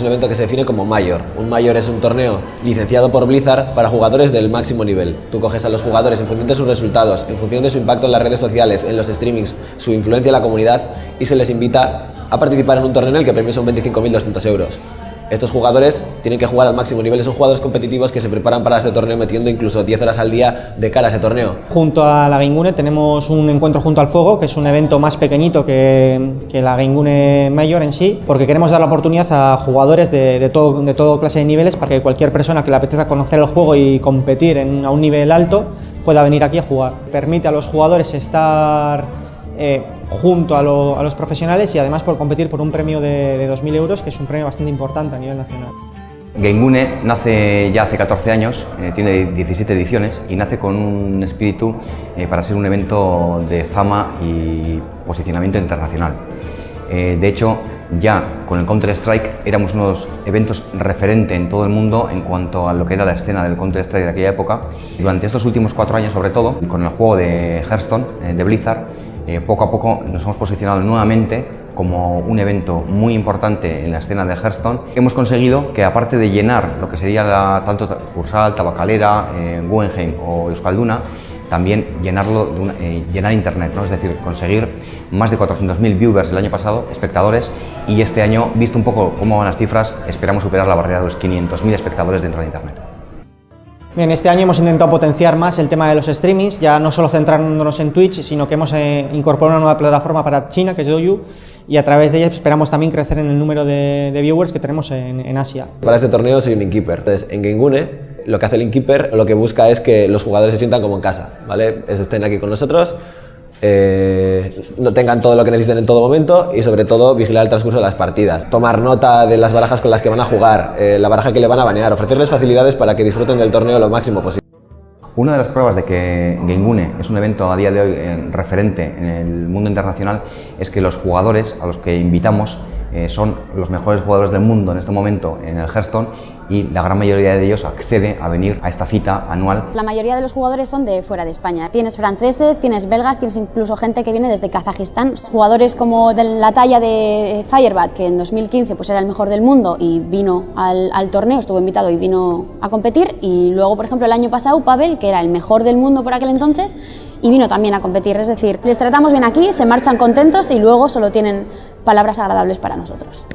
un evento que se define como Major. Un Major es un torneo licenciado por Blizzard para jugadores del máximo nivel. Tú coges a los jugadores en función de sus resultados, en función de su impacto en las redes sociales, en los streamings, su influencia en la comunidad, y se les invita a participar en un torneo en el que el premio son 25.200 euros. Estos jugadores tienen que jugar al máximo nivel, son jugadores competitivos que se preparan para este torneo metiendo incluso 10 horas al día de cara a ese torneo. Junto a la Game tenemos un encuentro junto al fuego, que es un evento más pequeñito que la Game Major en sí, porque queremos dar la oportunidad a jugadores de todo clase de niveles para que cualquier persona que le apetezca conocer el juego y competir a un nivel alto pueda venir aquí a jugar. Permite a los jugadores estar junto a los profesionales y además por competir por un premio de 2.000 euros, que es un premio bastante importante a nivel nacional. Game nace ya hace 14 años, tiene 17 ediciones y nace con un espíritu para ser un evento de fama y posicionamiento internacional. De hecho, ya con el Counter-Strike éramos unos eventos referente en todo el mundo en cuanto a lo que era la escena del Counter-Strike de aquella época. Durante estos últimos 4 años, sobre todo, con el juego de Hearthstone, de Blizzard, poco a poco nos hemos posicionado nuevamente como un evento muy importante en la escena de Hearthstone. Hemos conseguido que, aparte de llenar lo que sería tanto Cursal, Tabacalera, Guggenheim o Euskalduna, también llenar internet, ¿no? Es decir, conseguir más de 400.000 viewers el año pasado, espectadores, y este año, visto un poco cómo van las cifras, esperamos superar la barrera de los 500.000 espectadores dentro de internet. Bien, este año hemos intentado potenciar más el tema de los streamings, ya no solo centrándonos en Twitch, sino que hemos incorporado una nueva plataforma para China, que es Douyu, y a través de ella esperamos también crecer en el número de viewers que tenemos en Asia. Para este torneo soy un innkeeper. Entonces, en Game lo que hace el innkeeper, lo que busca es que los jugadores se sientan como en casa, ¿vale? Estén aquí con nosotros, no tengan todo lo que necesiten en todo momento y sobre todo vigilar el transcurso de las partidas, tomar nota de las barajas con las que van a jugar, la baraja que le van a banear, ofrecerles facilidades para que disfruten del torneo lo máximo posible. Una de las pruebas de que Game es un evento a día de hoy referente en el mundo internacional es que los jugadores a los que invitamos son los mejores jugadores del mundo en este momento en el Hearthstone, y la gran mayoría de ellos accede a venir a esta cita anual. La mayoría de los jugadores son de fuera de España. Tienes franceses, tienes belgas, tienes incluso gente que viene desde Kazajistán. Jugadores como de la talla de Firebat, que en 2015 pues era el mejor del mundo y vino al torneo, estuvo invitado y vino a competir. Y luego, por ejemplo, el año pasado, Pavel, que era el mejor del mundo por aquel entonces, y vino también a competir. Es decir, les tratamos bien aquí, se marchan contentos y luego solo tienen palabras agradables para nosotros.